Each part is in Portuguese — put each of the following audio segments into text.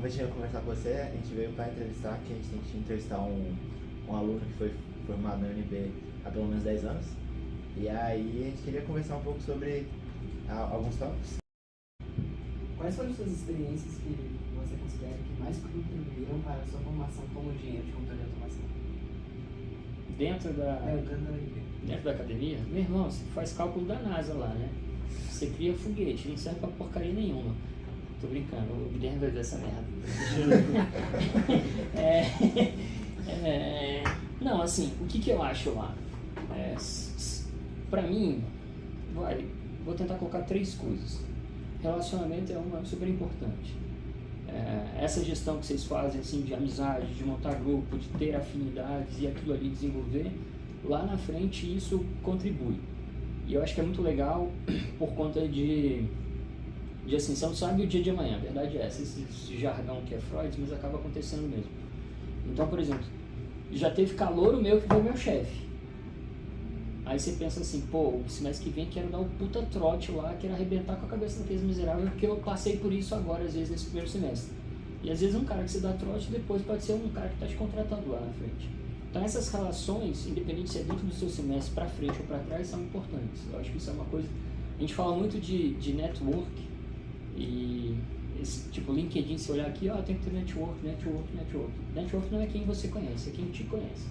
como a gente ia conversar com você, a gente veio para entrevistar, que a gente tem que entrevistar um aluno que foi formado na UNB há pelo menos 10 anos. E aí a gente queria conversar um pouco sobre alguns tópicos. Quais foram as suas experiências que você considera que mais contribuíram para a sua formação como engenheiro de controle de automação? Dentro da academia? Meu irmão, você faz cálculo da NASA lá, né? Você cria foguete, não serve pra porcaria nenhuma. Tô brincando, o Guilherme vai ver essa merda. Não, assim, o que eu acho lá? Pra mim, vou tentar colocar 3 coisas. Relacionamento é uma super importante. Essa gestão que vocês fazem assim, de amizade, de montar grupo, de ter afinidades e aquilo ali desenvolver, lá na frente isso contribui. E eu acho que é muito legal por conta de assim, você não sabe o dia de amanhã, a verdade é essa, esse jargão que é Freud, mas acaba acontecendo mesmo. Então, por exemplo, já teve calouro meu que foi meu chefe. Aí você pensa assim, pô, o semestre que vem quero dar um puta trote lá, quero arrebentar com a cabeça daqueles miseráveis, porque eu passei por isso agora, às vezes, nesse primeiro semestre. E às vezes um cara que você dá trote, depois pode ser um cara que está te contratando lá na frente. Então essas relações, independente se é dentro do seu semestre, para frente ou para trás, são importantes. Eu acho que isso é uma coisa... A gente fala muito de network, e esse, tipo, LinkedIn, se olhar aqui, tem que ter network. Network não é quem você conhece, é quem te conhece.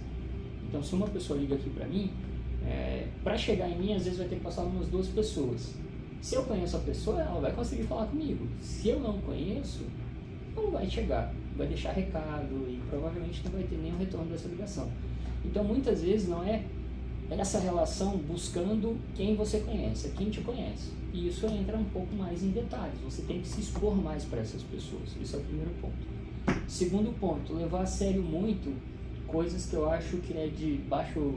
Então se uma pessoa liga aqui para mim, para chegar em mim, às vezes vai ter que passar umas 2 pessoas. Se eu conheço a pessoa, ela vai conseguir falar comigo. Se eu não conheço, não vai chegar, vai deixar recado e provavelmente não vai ter nenhum retorno dessa ligação. Então muitas vezes não é essa relação buscando quem você conhece, é quem te conhece. E isso entra um pouco mais em detalhes, você tem que se expor mais para essas pessoas. Isso é o primeiro ponto. Segundo ponto, levar a sério muito coisas que eu acho que é de baixo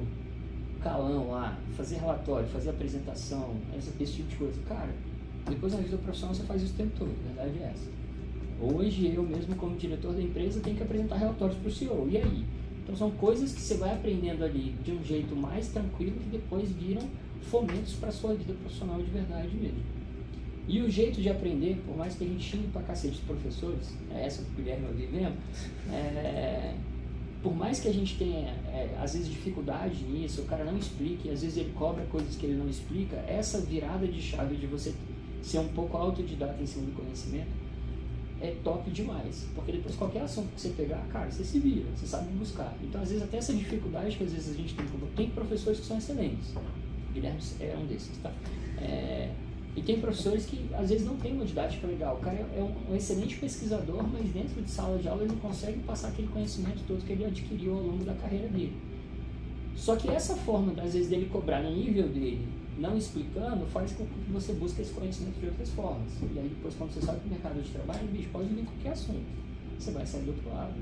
calão lá, fazer relatório, fazer apresentação, esse tipo de coisa. Cara, depois na vida profissional você faz isso o tempo todo, a verdade é essa. Hoje eu mesmo como diretor da empresa tenho que apresentar relatórios para o CEO, e aí? Então são coisas que você vai aprendendo ali de um jeito mais tranquilo que depois viram fomentos para a sua vida profissional de verdade mesmo. E o jeito de aprender, por mais que a gente xingue pra cacete os professores, essa que o Guilherme vai vivendo, por mais que a gente tenha, às vezes, dificuldade nisso, o cara não explica, e às vezes ele cobra coisas que ele não explica, essa virada de chave de você ser um pouco autodidata em cima do conhecimento, é top demais, porque depois qualquer assunto que você pegar, cara, você se vira, você sabe buscar. Então, às vezes, até essa dificuldade que às vezes a gente tem professores que são excelentes. O Guilherme é um desses, tá? E tem professores que às vezes não tem uma didática legal. O cara é um excelente pesquisador, mas dentro de sala de aula ele não consegue passar aquele conhecimento todo que ele adquiriu ao longo da carreira dele. Só que essa forma, às vezes, dele cobrar no nível dele, não explicando, faz com que você busque esse conhecimento de outras formas. E aí depois, quando você sai para o mercado de trabalho, bicho, pode vir qualquer assunto. Você vai sair do outro lado.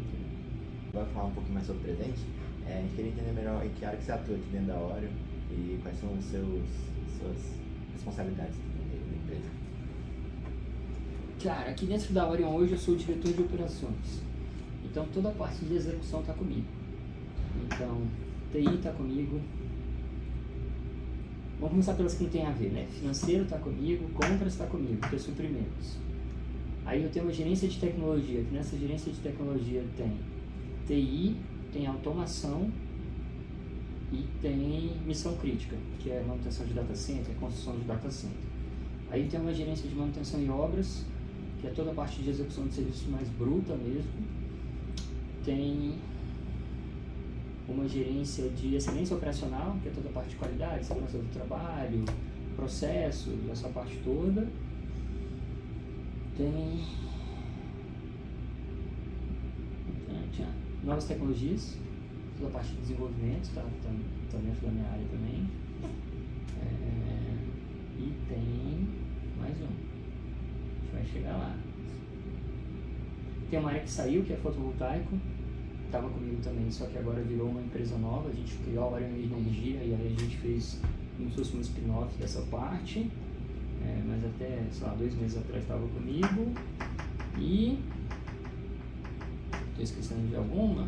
Vai falar um pouquinho mais sobre o presente. A gente queria entender melhor em que área que você atua aqui dentro da Oreo e quais são suas responsabilidades na empresa. Cara, aqui dentro da Orion hoje eu sou o diretor de operações. Então toda a parte de execução está comigo. Então, TI está comigo. Vamos começar pelas que não tem a ver, né? Financeiro está comigo, compras está comigo, que é suprimentos. Aí eu tenho uma gerência de tecnologia, que nessa gerência de tecnologia tem TI, tem automação e tem missão crítica, que é manutenção de data center, construção de data center. Aí tem uma gerência de manutenção e obras, que é toda a parte de execução de serviços mais bruta mesmo. Tem uma gerência de excelência operacional, que é toda a parte de qualidade, segurança do trabalho, processo, essa parte toda. Tem novas tecnologias, toda a parte de desenvolvimento, está dentro da minha área também. E tem mais um, a gente vai chegar lá. Tem uma área que saiu, que é fotovoltaico, estava comigo também, só que agora virou uma empresa nova, a gente criou a Orion Energia e aí a gente fez como se fosse um spin-off dessa parte, mas até, sei lá, 2 meses atrás estava comigo. E estou esquecendo de alguma,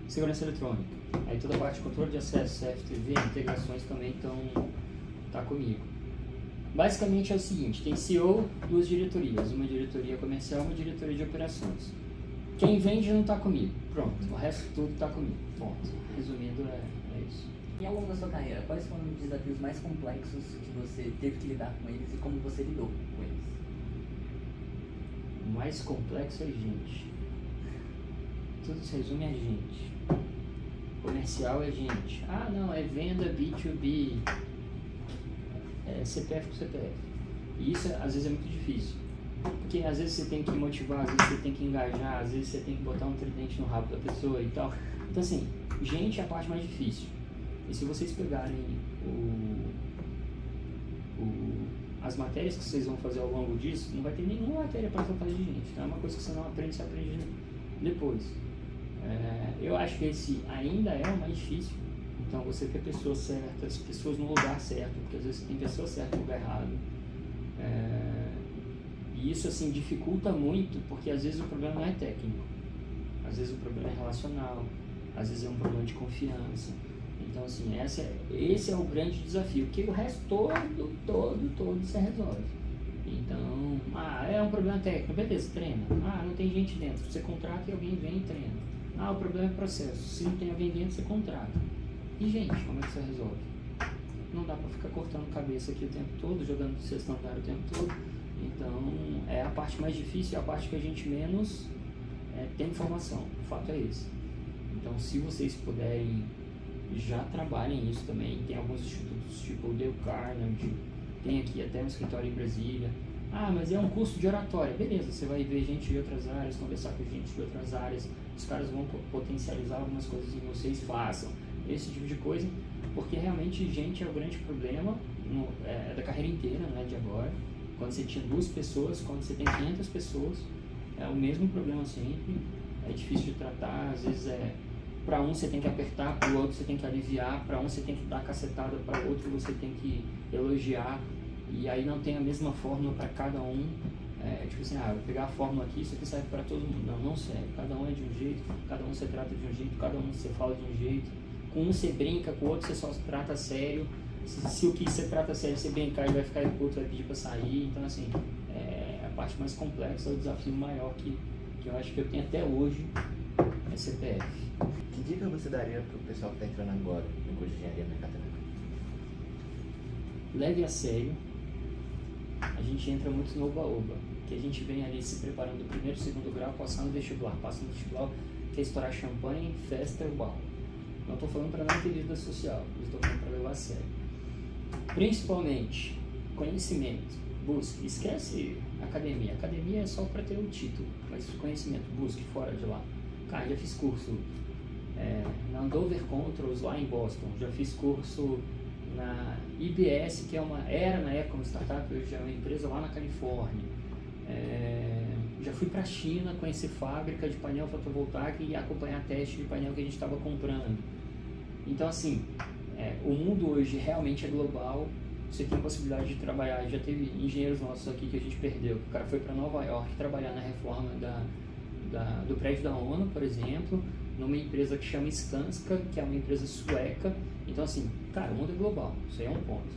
segurança eletrônica, aí toda a parte de controle de acesso, CFTV, integrações também tá comigo. Basicamente é o seguinte, tem CEO, 2 diretorias, uma diretoria comercial e uma diretoria de operações. Quem vende não está comigo. Pronto, o resto tudo está comigo. Ponto. Resumindo, é isso. E ao longo da sua carreira, quais foram os desafios mais complexos que você teve que lidar com eles e como você lidou com eles? O mais complexo é gente. Tudo se resume a gente. Comercial é gente. Ah, não, é venda B2B. É CPF com CPF. E isso, às vezes, é muito difícil. Porque, às vezes, você tem que motivar, às vezes, você tem que engajar, às vezes, você tem que botar um tridente no rabo da pessoa e tal. Então, assim, gente é a parte mais difícil. E se vocês pegarem as matérias que vocês vão fazer ao longo disso, não vai ter nenhuma matéria para tratar de gente. Então é uma coisa que você não aprende, você aprende depois. Eu acho que esse ainda é o mais difícil. Então você ter pessoas certas, pessoas no lugar certo, porque às vezes você tem pessoas certas no lugar errado. E isso assim dificulta muito, porque às vezes o problema não é técnico. Às vezes o problema é relacional, às vezes é um problema de confiança. Então, assim, esse é o grande desafio, porque o resto todo se resolve. Então, é um problema técnico, beleza, treina. Não tem gente dentro, você contrata e alguém vem e treina. O problema é processo, se não tem alguém dentro, você contrata. E, gente, como é que você resolve? Não dá pra ficar cortando cabeça aqui o tempo todo, jogando cesta andar o tempo todo. Então, é a parte mais difícil, é a parte que a gente menos tem informação, o fato é esse. Então, se vocês puderem, já trabalhem isso também. Tem alguns institutos tipo o Dale Carnegie, tem aqui até um escritório em Brasília. Mas é um curso de oratória. Beleza, você vai ver gente de outras áreas, conversar com gente de outras áreas, os caras vão potencializar algumas coisas em vocês, façam esse tipo de coisa, porque realmente gente é o grande problema da carreira inteira, não é de agora. Quando você tinha 2 pessoas, quando você tem 500 pessoas, é o mesmo problema sempre, é difícil de tratar, às vezes para um você tem que apertar, para o outro você tem que aliviar, para um você tem que dar cacetada, para o outro você tem que elogiar, e aí não tem a mesma fórmula para cada um. Tipo assim, eu vou pegar a fórmula aqui, isso aqui serve para todo mundo. Não serve, cada um é de um jeito, cada um você trata de um jeito, cada um você fala de um jeito. Com um você brinca, com o outro você só trata sério. Se o que você trata sério você brincar, ele vai ficar puto, vai pedir para sair. Então, assim, a parte mais complexa, o desafio maior que eu acho que eu tenho até hoje é CPF. Que dica você daria para o pessoal que está entrando agora no curso de engenharia mecatrônica? Leve a sério. A gente entra muito no oba-oba, que a gente vem ali se preparando do primeiro e segundo grau, passando no vestibular. Passa no vestibular, quer estourar champanhe, festa, uau. Não estou falando para não ter vida social, estou falando para levar a sério. Principalmente, conhecimento. Busque, esquece academia. Academia é só para ter o título, mas conhecimento, busque fora de lá. Cara, já fiz curso na Andover Controls lá em Boston, já fiz curso na IBS, que era na época uma startup, hoje é uma empresa lá na Califórnia. Já fui para a China conhecer fábrica de painel fotovoltaico e acompanhar teste de painel que a gente estava comprando. Então, assim, o mundo hoje realmente é global. Você tem possibilidade de trabalhar. Já teve engenheiros nossos aqui que a gente perdeu. O cara foi para Nova York trabalhar na reforma do prédio da ONU, por exemplo, numa empresa que chama Skanska, que é uma empresa sueca. Então, assim, cara, o mundo é global. Isso aí é um ponto.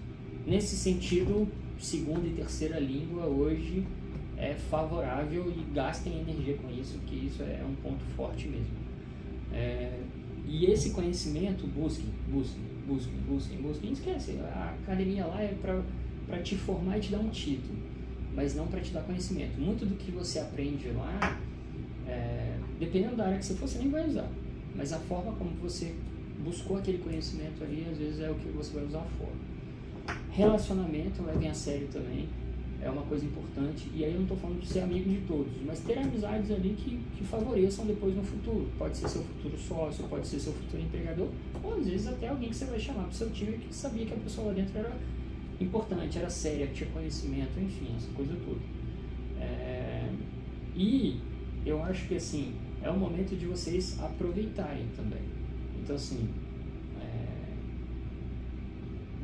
Nesse sentido, segunda e terceira língua hoje é favorável e gastem energia com isso, que isso é um ponto forte mesmo. E esse conhecimento, busquem. Esquece, a academia lá é para te formar e te dar um título, mas não para te dar conhecimento. Muito do que você aprende lá, dependendo da área que você for, você nem vai usar, mas a forma como você buscou aquele conhecimento ali, às vezes é o que você vai usar fora. Relacionamento, levem a sério também, é uma coisa importante, e aí eu não estou falando de ser amigo de todos, mas ter amizades ali que favoreçam depois no futuro. Pode ser seu futuro sócio, pode ser seu futuro empregador, ou às vezes até alguém que você vai chamar para o seu time que sabia que a pessoa lá dentro era importante, era séria, tinha conhecimento, enfim, essa coisa toda. E eu acho que assim, é o momento de vocês aproveitarem também. Então assim,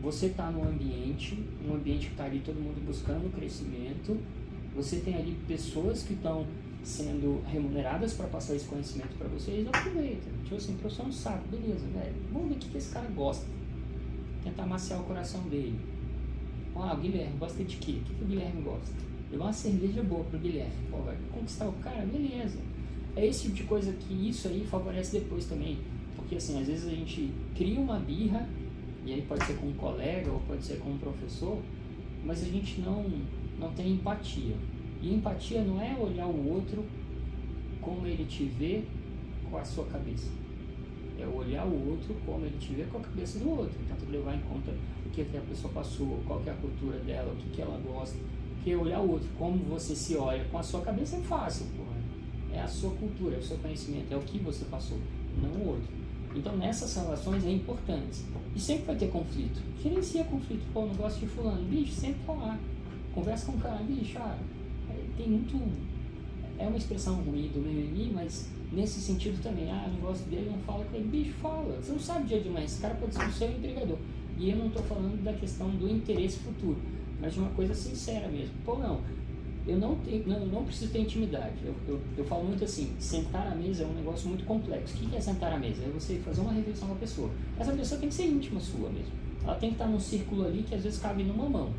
você está num ambiente que está ali todo mundo buscando crescimento, você tem ali pessoas que estão sendo remuneradas para passar esse conhecimento para vocês, aproveita. Tipo assim, professor não sabe, beleza, velho, vamos ver o que esse cara gosta, tentar amaciar o coração dele. O Guilherme gosta de quê? O que o Guilherme gosta? Levar uma cerveja boa pro Guilherme, vai conquistar o cara, beleza. é esse tipo de coisa que isso aí favorece depois também. Porque assim, às vezes a gente cria uma birra, e aí pode ser com um colega ou pode ser com um professor, mas a gente não tem empatia. E empatia não é olhar o outro como ele te vê com a sua cabeça. É olhar o outro como ele te vê com a cabeça do outro. Então, levar em conta o que a pessoa passou, qual que é a cultura dela, o que ela gosta. Porque olhar o outro como você se olha com a sua cabeça é fácil, porra. É a sua cultura, é o seu conhecimento, é o que você passou, não o outro. Então, nessas relações é importante. E sempre vai ter conflito. Gerencia conflito. Pô, não gosto de fulano. Bicho, sempre tá lá. Conversa com o cara. Bicho, tem muito... É uma expressão ruim do mimimi, mas nesse sentido também. Não gosto dele, não falo com ele. Bicho, fala. Você não sabe o dia de amanhã. Esse cara pode ser o seu empregador. E eu não tô falando da questão do interesse futuro, mas de uma coisa sincera mesmo. Pô, não. Eu não preciso ter intimidade. Eu falo muito assim, sentar à mesa é um negócio muito complexo. O que é sentar à mesa? É você fazer uma refeição com a pessoa. Essa pessoa tem que ser íntima sua mesmo. Ela tem que estar num círculo ali que às vezes cabe numa mão.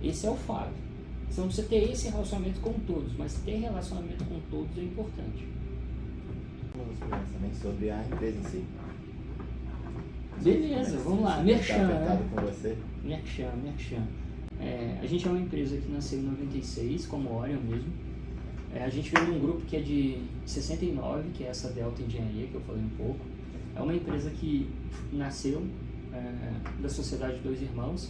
Esse é o fato. Você não precisa ter esse relacionamento com todos, mas ter relacionamento com todos é importante. Vamos falar também sobre a empresa em si. Beleza, vamos lá. Merchan, né? Com você. Merchan. A gente é uma empresa que nasceu em 96, como Orion mesmo. A gente veio de um grupo que é de 69, que é essa Delta Engenharia, que eu falei um pouco. É uma empresa que nasceu da Sociedade de Dois Irmãos,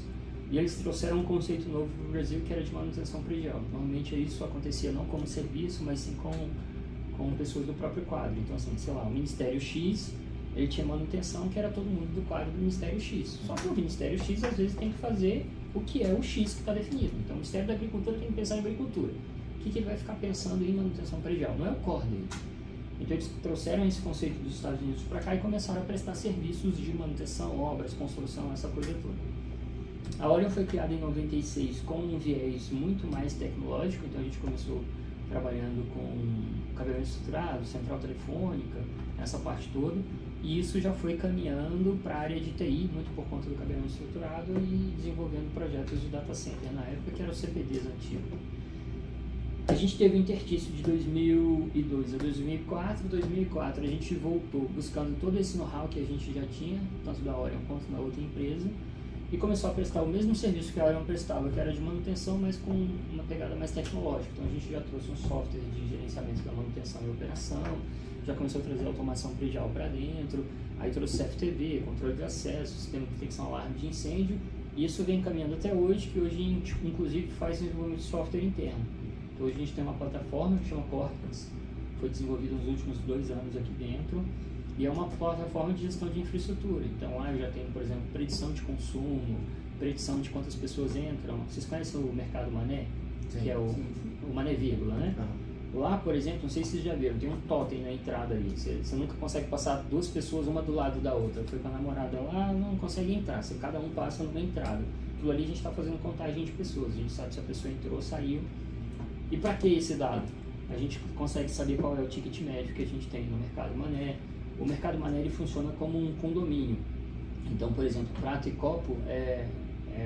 e eles trouxeram um conceito novo para o Brasil, que era de manutenção predial. Normalmente isso acontecia não como serviço, mas sim com pessoas do próprio quadro. Então, assim, sei lá, o Ministério X, ele tinha manutenção, que era todo mundo do quadro do Ministério X. Só que o Ministério X, às vezes, tem que fazer o que é o X que está definido. Então, o Ministério da Agricultura tem que pensar em agricultura. O que ele vai ficar pensando em manutenção predial? Não é o core dele. Então, eles trouxeram esse conceito dos Estados Unidos para cá e começaram a prestar serviços de manutenção, obras, construção, essa coisa toda. A Orion foi criada em 96 com um viés muito mais tecnológico, então a gente começou trabalhando com cabeamento estruturado, central telefônica, essa parte toda, e isso já foi caminhando para a área de TI, muito por conta do cabeamento estruturado, e desenvolvendo projetos de data center na época, que eram os CPDs antigos. A gente teve um interstício de 2002 a 2004. 2004 a gente voltou buscando todo esse know-how que a gente já tinha, tanto da Orion quanto da outra empresa, e começou a prestar o mesmo serviço que a Orion prestava, que era de manutenção, mas com uma pegada mais tecnológica. Então a gente já trouxe um software de gerenciamento da manutenção e operação, já começou a trazer automação predial para dentro, aí trouxe CFTV, controle de acesso, sistema de detecção alarme de incêndio, e isso vem caminhando até hoje, que hoje a gente inclusive faz desenvolvimento de software interno. Então hoje a gente tem uma plataforma que chama Cortex, foi desenvolvida nos últimos 2 anos aqui dentro, e é uma plataforma de gestão de infraestrutura. Então lá eu já tenho, por exemplo, predição de consumo, predição de quantas pessoas entram. Vocês conhecem o Mercado Mané? Sim, que é o Mané Vírgula, né? Lá, por exemplo, não sei se vocês já viram, tem um totem na entrada ali. Você nunca consegue passar 2 pessoas uma do lado da outra. Foi com a namorada lá, não consegue entrar. Se cada um passa numa entrada. Aquilo ali a gente está fazendo contagem de pessoas. A gente sabe se a pessoa entrou ou saiu. E para que esse dado? A gente consegue saber qual é o ticket médio que a gente tem no Mercado Mané. O Mercado Mané ele funciona como um condomínio. Então, por exemplo, prato e copo é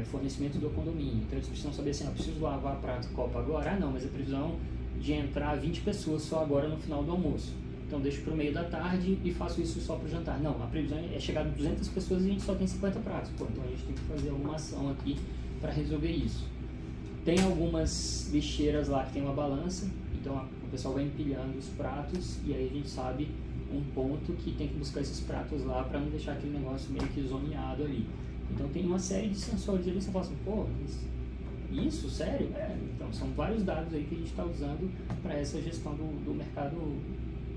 fornecimento do condomínio. Então eles precisam saber assim, eu preciso lavar prato e copo agora? Não, mas a previsão de entrar 20 pessoas só agora no final do almoço. Então deixo para o meio da tarde e faço isso só para o jantar. Não, a previsão é chegar a 200 pessoas e a gente só tem 50 pratos. Pô, então a gente tem que fazer alguma ação aqui para resolver isso. Tem algumas lixeiras lá que tem uma balança, então o pessoal vai empilhando os pratos e aí a gente sabe um ponto que tem que buscar esses pratos lá para não deixar aquele negócio meio que zoneado ali. Então tem uma série de sensores ali, você fala assim, pô, isso? Sério? Então são vários dados aí que a gente está usando para essa gestão do mercado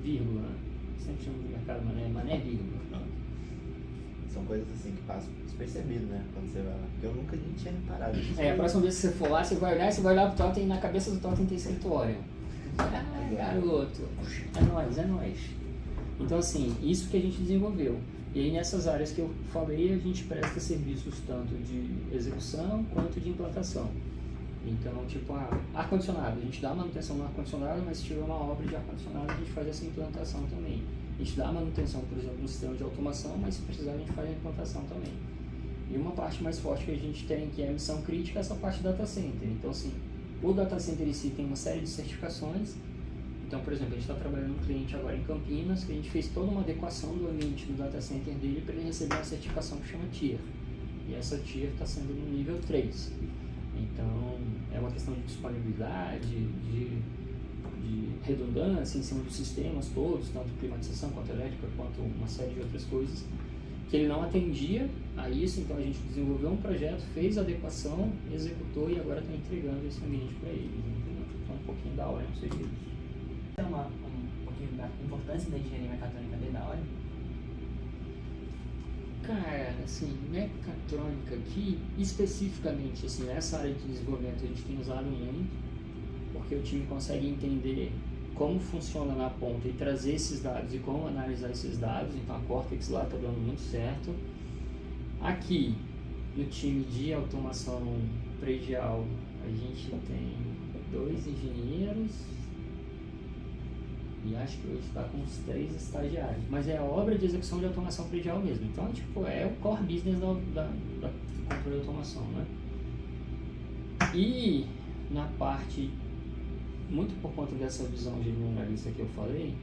vírgula, né? Sempre chama de mercado mané vírgula. São coisas assim que passam despercebido, né? Quando você vai lá. Porque eu nunca nem tinha reparado nisso. A próxima vez que você for lá, você vai olhar pro totem e na cabeça do totem tem escrito Orion. Garoto, é nóis. Então assim, isso que a gente desenvolveu. E aí nessas áreas que eu falei, a gente presta serviços tanto de execução quanto de implantação. Então, tipo, ar-condicionado, a gente dá manutenção no ar-condicionado, mas se tiver uma obra de ar-condicionado, a gente faz essa implantação também. A gente dá manutenção, por exemplo, no sistema de automação, mas se precisar a gente faz a implantação também. E uma parte mais forte que a gente tem, que é a missão crítica, é essa parte data center. Então, assim, o data center em si tem uma série de certificações, Então, por exemplo, a gente está trabalhando com um cliente agora em Campinas, que a gente fez toda uma adequação do ambiente do data center dele para ele receber uma certificação que chama Tier. E essa Tier está sendo no nível 3. Então, é uma questão de disponibilidade, de redundância em cima dos sistemas todos, tanto climatização quanto elétrica, quanto uma série de outras coisas, que ele não atendia a isso. Então a gente desenvolveu um projeto, fez a adequação, executou e agora está entregando esse ambiente para eles. Então um pouquinho da hora, não sei disso. Então, um pouquinho da importância da engenharia mecatrônica dentro da hora. Cara, assim, mecatrônica aqui, especificamente, assim, nessa área de desenvolvimento a gente tem usado muito, porque o time consegue entender como funciona na ponta e trazer esses dados e como analisar esses dados. Então a Cortex lá está dando muito certo. Aqui, no time de automação predial, a gente tem 2 engenheiros e acho que hoje está com uns 3 estagiários. Mas é a obra de execução de automação predial mesmo. Então, tipo, é o core business da controle de automação, né? E na parte, muito por conta dessa visão generalista que eu falei,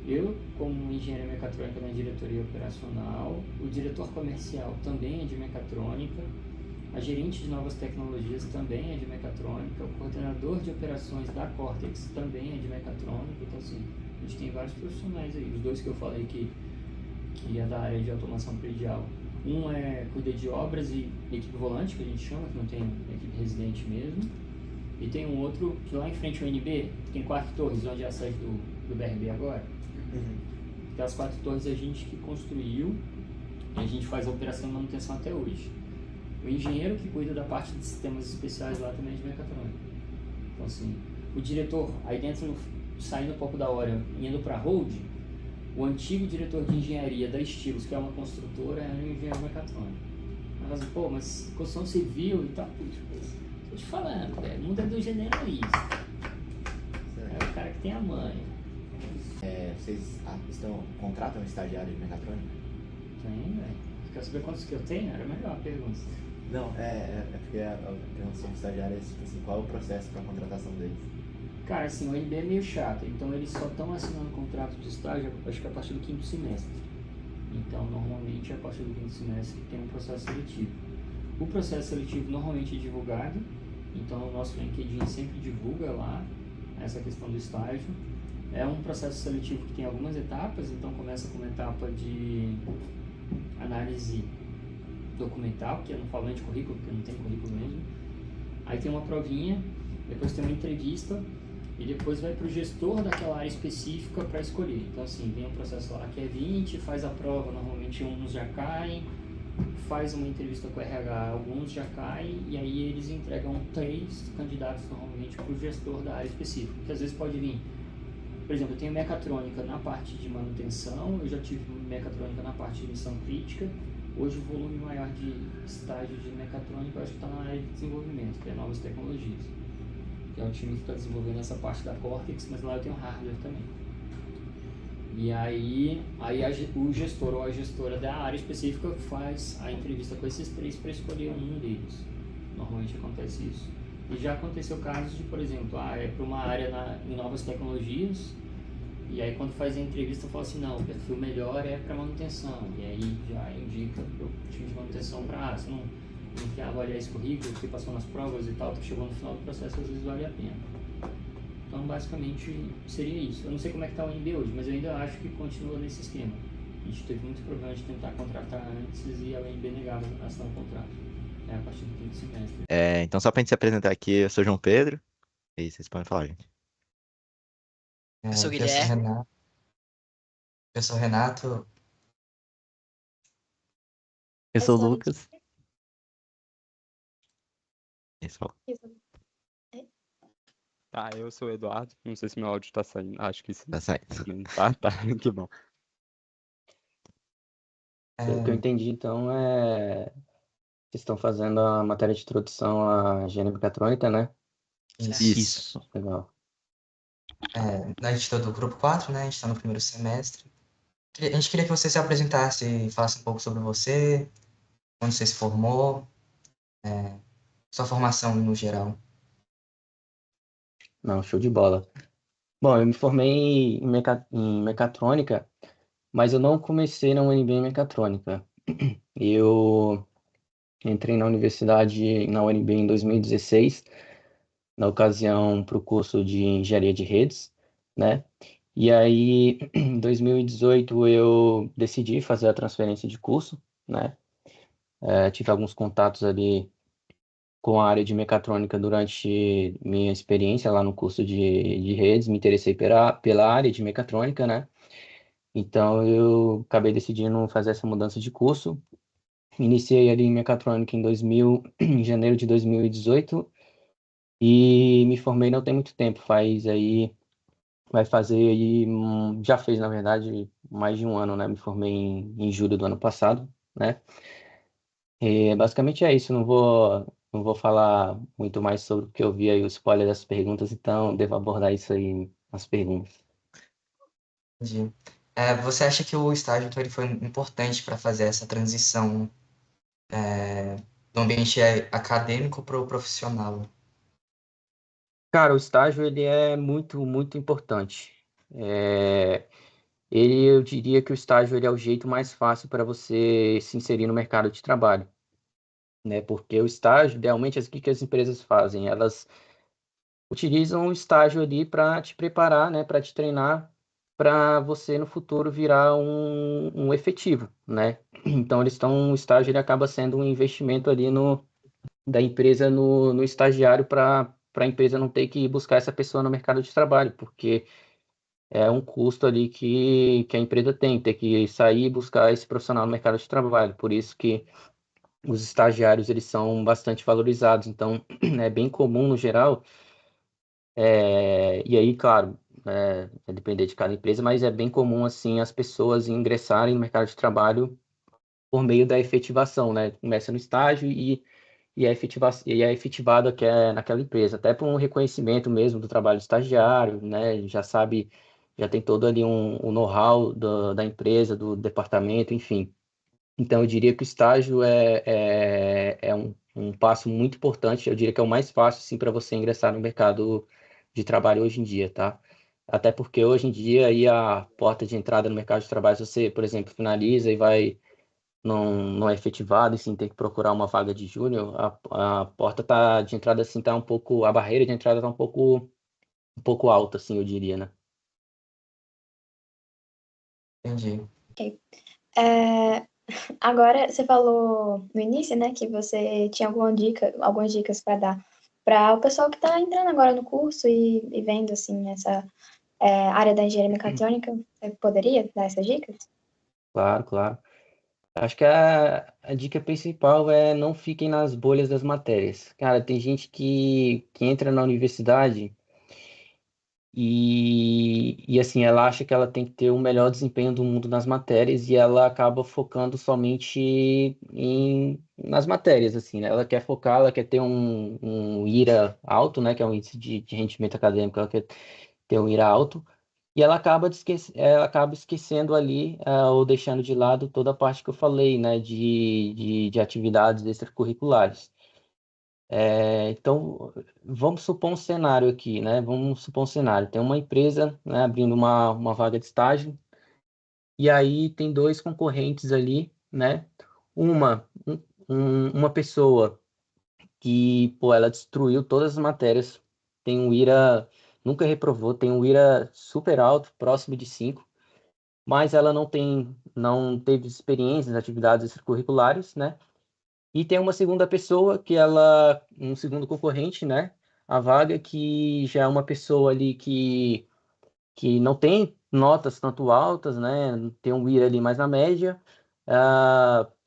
eu, como engenheiro mecatrônica na diretoria operacional, o diretor comercial também é de mecatrônica, a gerente de novas tecnologias também é de mecatrônica, o coordenador de operações da Cortex também é de mecatrônica. Então, assim, a gente tem vários profissionais aí. Os 2 que eu falei que é da área de automação predial. Um cuida de obras e equipe volante, que a gente chama, que não tem equipe residente mesmo. E tem um outro que lá em frente ao UNB, tem 4 torres, onde é a sede do BRB agora. Aquelas 4 torres a gente que construiu e a gente faz a operação e manutenção até hoje. O engenheiro que cuida da parte de sistemas especiais lá também é de mecatrônica. Então, assim, o diretor, aí dentro, saindo um pouco da hora, indo para a hold, o antigo diretor de engenharia da Estilos, que é uma construtora, era um engenheiro mecatrônico. Mas, pô, mas construção civil e tal, tô te falando, velho, o mundo é do generalista. É o cara que tem a manha. Vocês contratam um estagiário de mecatrônica? Tem, velho. Quer saber quantos que eu tenho? Era melhor a pergunta. Não, porque a pergunta de estagiário é tipo assim, qual é o processo para a contratação deles? Cara, assim, o NB é meio chato, então eles só estão assinando contrato de estágio, acho que a partir do 5º semestre. Então, normalmente, a partir do 5º semestre tem um processo seletivo. O processo seletivo normalmente é divulgado, então o nosso LinkedIn sempre divulga lá essa questão do estágio. É um processo seletivo que tem algumas etapas, então começa com uma etapa de análise documental, que eu não falo nem de currículo, porque não tem currículo mesmo. Aí tem uma provinha, depois tem uma entrevista e depois vai para o gestor daquela área específica para escolher. Então, assim, vem um processo lá que é 20, faz a prova, normalmente uns já caem, faz uma entrevista com o RH, alguns já caem, e aí eles entregam 3 candidatos normalmente para o gestor da área específica, que às vezes pode vir. Por exemplo, eu tenho mecatrônica na parte de manutenção, eu já tive mecatrônica na parte de missão crítica. Hoje o volume maior de estágio de mecatrônica eu acho que está na área de desenvolvimento, que é novas tecnologias. Que é um time que está desenvolvendo essa parte da Cortex, mas lá eu tenho hardware também. E aí o gestor ou a gestora da área específica faz a entrevista com esses 3 para escolher um deles. Normalmente acontece isso. E já aconteceu casos de, por exemplo, é para uma área em novas tecnologias, e aí quando faz a entrevista fala assim, não, o perfil melhor é para manutenção, e aí já indica para o time de manutenção para, você não quer avaliar esse currículo, você passou nas provas e tal, chegou no final do processo, às vezes vale a pena. Então basicamente seria isso. Eu não sei como é que está o NB hoje, mas eu ainda acho que continua nesse esquema. A gente teve muito problema de tentar contratar antes e a UNB negava a assinar o contrato. A partir do 5º semestre. Então, só pra gente se apresentar aqui, eu sou João Pedro. E vocês podem falar, gente. Eu sou Guilherme. Eu sou Renato. Eu sou o Lucas. Pessoal. Tá, eu sou o Eduardo. Não sei se meu áudio tá saindo. Acho que sim. Tá saindo. Tá, que bom. Pelo que eu entendi, então, vocês estão fazendo a matéria de introdução à engenharia mecatrônica, né? Isso. Legal. A gente tá do grupo 4, né? A gente tá no 1º semestre. A gente queria que você se apresentasse e falasse um pouco sobre você, onde você se formou, sua formação no geral. Não, show de bola. Bom, eu me formei em mecatrônica, mas eu não comecei na UNB em mecatrônica. Eu entrei na universidade, na UNB em 2016, na ocasião para o curso de engenharia de redes, né? E aí, em 2018, eu decidi fazer a transferência de curso, né? Tive alguns contatos ali com a área de mecatrônica durante minha experiência lá no curso de redes, me interessei pela área de mecatrônica, né? Então, eu acabei decidindo fazer essa mudança de curso. Iniciei ali em mecatrônica em janeiro de 2018 e me formei não tem muito tempo, vai fazer aí, já fez na verdade mais de um ano, né? Me formei em julho do ano passado, né? E basicamente é isso, não vou falar muito mais sobre o que eu vi aí, o spoiler das perguntas, então devo abordar isso aí nas perguntas. Entendi. Você acha que o estágio então, ele foi importante para fazer essa transição do ambiente acadêmico para o profissional? Cara, o estágio ele é muito, muito importante. É, eu diria que o estágio ele é o jeito mais fácil para você se inserir no mercado de trabalho, né? Porque o estágio, idealmente, o que que as empresas fazem? Elas utilizam o estágio ali para te preparar, né? Para te treinar, para você no futuro virar um efetivo, né? Então, o estágio ele acaba sendo um investimento ali da empresa no estagiário para a empresa não ter que buscar essa pessoa no mercado de trabalho, porque é um custo ali que a empresa tem, ter que sair e buscar esse profissional no mercado de trabalho. Por isso que os estagiários eles são bastante valorizados. Então, é bem comum no geral, e aí, claro, vai depender de cada empresa, mas é bem comum assim as pessoas ingressarem no mercado de trabalho por meio da efetivação, né? Começa no estágio e é efetivado naquela empresa, até por um reconhecimento mesmo do trabalho do estagiário, né? Já sabe, já tem todo ali um know-how da empresa, do departamento, enfim. Então, eu diria que o estágio é um passo muito importante, eu diria que é o mais fácil, sim, para você ingressar no mercado de trabalho hoje em dia, tá? Até porque hoje em dia aí a porta de entrada no mercado de trabalho, se você, por exemplo, finaliza e não é efetivado, e sim tem que procurar uma vaga de júnior, a porta de entrada assim tá um pouco, a barreira de entrada tá um pouco alta, assim, eu diria, né? Entendi. Ok. É, agora, você falou no início, né, que você tinha algumas dicas para dar para o pessoal que está entrando agora no curso e vendo, assim, essa área da engenharia mecatrônica. Você poderia dar essas dicas? Claro, claro. Acho que a dica principal é não fiquem nas bolhas das matérias. Cara, tem gente que entra na universidade e assim, ela acha que ela tem que ter o melhor desempenho do mundo nas matérias e ela acaba focando somente nas matérias, assim, né? Ela quer ter um IRA alto, né? Que é um índice de rendimento acadêmico, ela quer ter um IRA alto. E ela acaba esquecendo ali, ou deixando de lado toda a parte que eu falei, né, de atividades extracurriculares. Então, vamos supor um cenário aqui, né? Vamos supor um cenário. Tem uma empresa, né, abrindo uma vaga de estágio, e aí tem dois concorrentes ali, né? Uma pessoa que, pô, ela destruiu todas as matérias, tem um IRA, nunca reprovou, tem um IRA super alto, próximo de 5, mas ela não teve experiência nas atividades extracurriculares, né? E tem uma segunda pessoa um segundo concorrente, né? A vaga que já é uma pessoa ali que não tem notas tanto altas, né? Tem um IRA ali mais na média,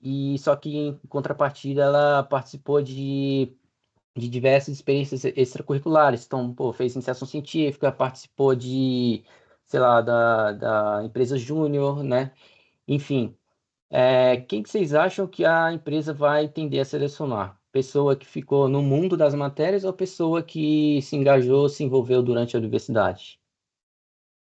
e só que em contrapartida ela participou de diversas experiências extracurriculares. Então, pô, fez iniciação científica, participou sei lá, da empresa júnior, né? Enfim, quem que vocês acham que a empresa vai tender a selecionar? Pessoa que ficou no mundo das matérias ou pessoa que se engajou, se envolveu durante a universidade?